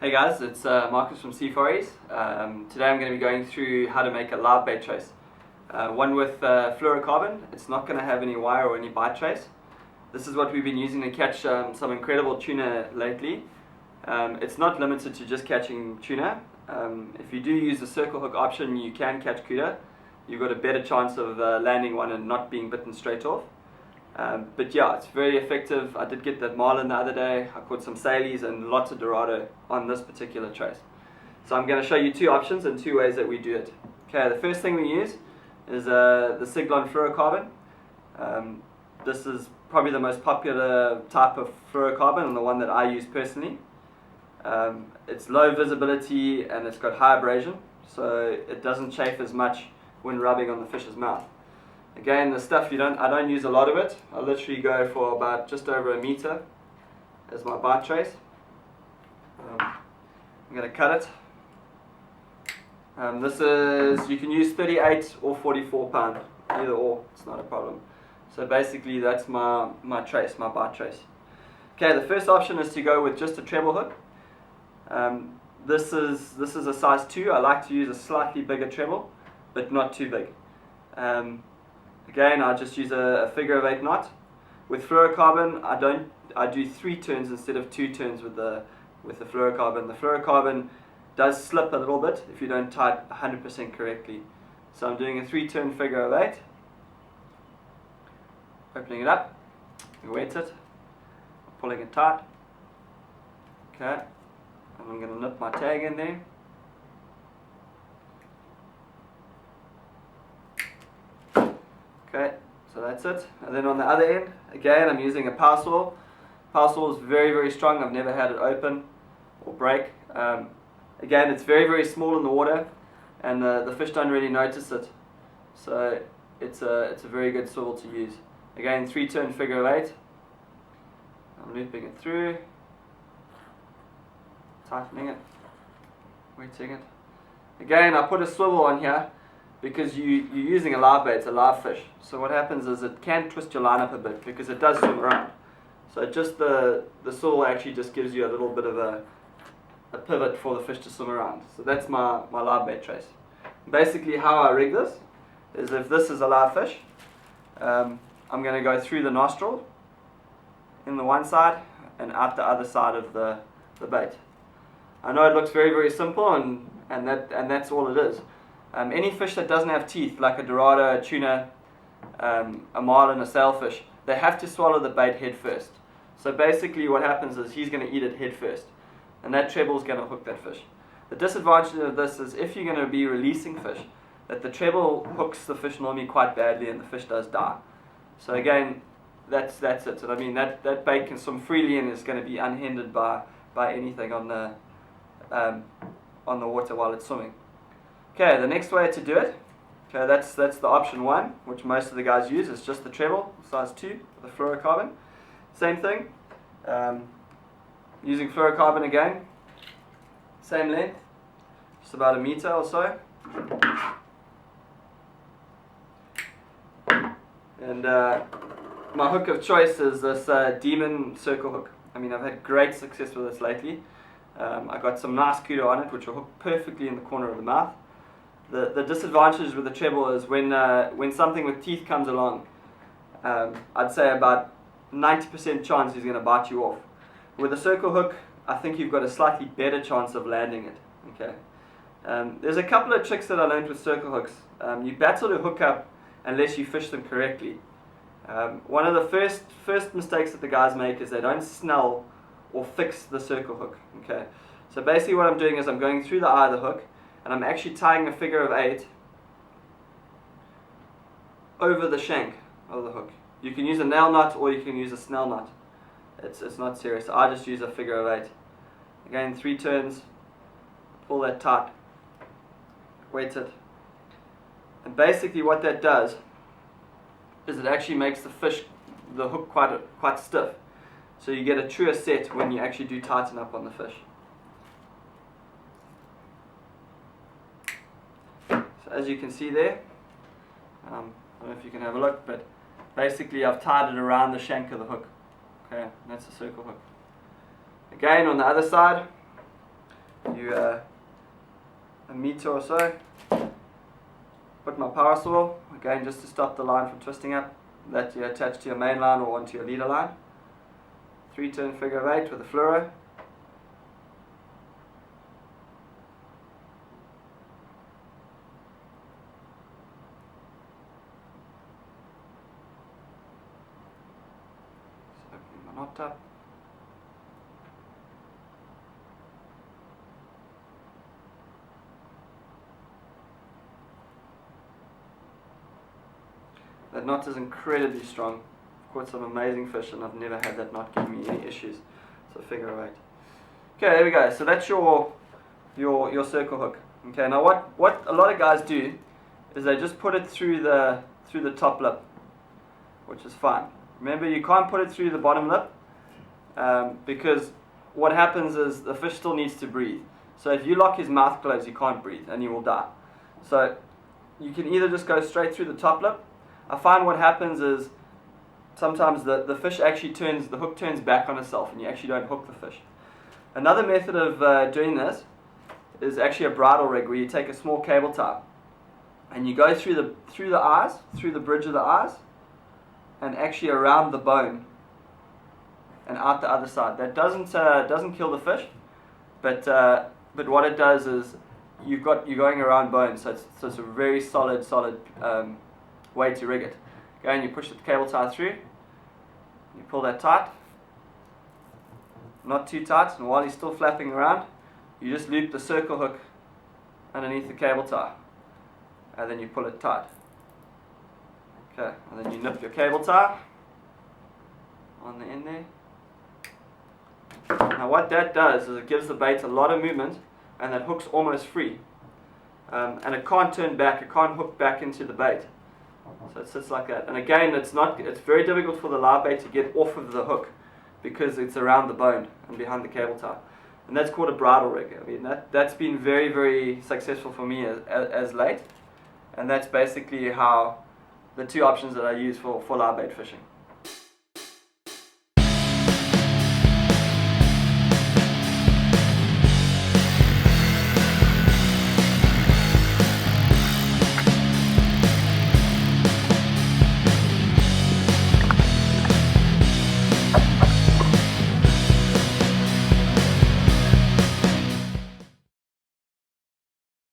Hey guys, it's Marcus from Seafaries. Today I'm going to be going through how to make a live bait trace. One with fluorocarbon. It's not going to have any wire or any bite trace. This is what we've been using to catch some incredible tuna lately. It's not limited to just catching tuna. If you do use the circle hook option, you can catch cuda. You've got a better chance of landing one and not being bitten straight off. But yeah, it's very effective. I did get that marlin the other day. I caught some salies and lots of dorado on this particular trace. So I'm going to show you two options and two ways that we do it. Okay, the first thing we use is the Siglon fluorocarbon. This is probably the most popular type of fluorocarbon and the one that I use personally. It's low visibility and it's got high abrasion, so it doesn't chafe as much when rubbing on the fish's mouth. Again, the stuff I don't use a lot of it. I literally go for about just over a meter as my bite trace. I'm going to cut it. This is, you can use 38 or 44 pound, either or, it's not a problem. So basically that's my trace, my bite trace. Okay, the first option is to go with just a treble hook. This is a size 2. I like to use a slightly bigger treble, but not too big. Again, I just use a figure of 8 knot. With fluorocarbon, I do 3 turns instead of 2 turns with the fluorocarbon. The fluorocarbon does slip a little bit if you don't tie it 100% correctly. So I'm doing a 3-turn figure of 8. Opening it up, you wet it, pulling it tight. Okay, and I'm going to nip my tag in there. Okay, so that's it. And then on the other end, again, I'm using a power saw. Power saw is very, very strong. I've never had it open or break. Again, it's very, very small in the water, and the fish don't really notice it. So it's a very good swivel to use. Again, 3-turn figure of 8. I'm looping it through, tightening it, wetting it. Again, I put a swivel on here because you're using a live bait, it's a live fish. So what happens is it can twist your line up a bit because it does swim around. So just the swivel actually just gives you a little bit of a pivot for the fish to swim around. So that's my live bait trace. Basically how I rig this is, if this is a live fish, I'm going to go through the nostril in the one side and out the other side of the bait. I know it looks very, very simple, and that's all it is. Any fish that doesn't have teeth, like a dorado, a tuna, a marlin, a sailfish, they have to swallow the bait head first. So basically what happens is he's going to eat it head first, and that treble is going to hook that fish. The disadvantage of this is if you're going to be releasing fish, that the treble hooks the fish normally quite badly and the fish does die. So again, that's it. And I mean that bait can swim freely and is going to be unhindered by anything on the water while it's swimming. Okay, the next way to do it, okay, that's the option 1, which most of the guys use. It's just the treble, size 2, with the fluorocarbon. Same thing, using fluorocarbon again, same length, just about a meter or so. And my hook of choice is this Demon circle hook. I mean, I've had great success with this lately. I got some nice cuda on it, which will hook perfectly in the corner of the mouth. The disadvantage with the treble is when something with teeth comes along, I'd say about 90% chance he's going to bite you off. With a circle hook, I think you've got a slightly better chance of landing it. Okay. There's a couple of tricks that I learned with circle hooks. You battle to hook up unless you fish them correctly. One of the first mistakes that the guys make is they don't snell or fix the circle hook. Okay. So basically what I'm doing is I'm going through the eye of the hook, and I'm actually tying a figure of 8 over the shank of the hook. You can use a nail knot or you can use a snell knot. It's not serious. I just use a figure of 8. Again, 3 turns, pull that tight, wet it. And basically what that does is it actually makes the hook quite stiff. So you get a truer set when you actually do tighten up on the fish. So as you can see there, I don't know if you can have a look, but basically I've tied it around the shank of the hook. Okay, and that's a circle hook. Again, on the other side, you a meter or so. Put my power saw, again just to stop the line from twisting up, that you attach to your main line or onto your leader line. 3-turn figure of 8 with a fluoro. Just opening my knot up. That knot is incredibly strong. I've caught some amazing fish and I've never had that knot give me any issues. So figure of 8. Okay, there we go. So that's your circle hook. Okay, now what a lot of guys do is they just put it through the top lip, which is fine. Remember, you can't put it through the bottom lip because what happens is the fish still needs to breathe. So if you lock his mouth closed, he can't breathe and he will die. So you can either just go straight through the top lip. I find what happens is sometimes the fish actually the hook turns back on itself and you actually don't hook the fish. Another method of doing this is actually a bridle rig, where you take a small cable tie and you go through the eyes, through the bridge of the eyes, and actually around the bone and out the other side. That doesn't kill the fish, but what it does is you're going around bone, so it's a very solid way to rig it. Go and you push the cable tie through, you pull that tight, not too tight, and while he's still flapping around, you just loop the circle hook underneath the cable tie, and then you pull it tight. Okay, and then you nip your cable tie on the end there. Now what that does is it gives the bait a lot of movement, and that hook's almost free. And it can't turn back, it can't hook back into the bait. So it sits like that. And again, it's very difficult for the live bait to get off of the hook because it's around the bone and behind the cable tie. And that's called a bridle rig. I mean, that's been very, very successful for me as late. And that's basically how the two options that I use for live bait fishing.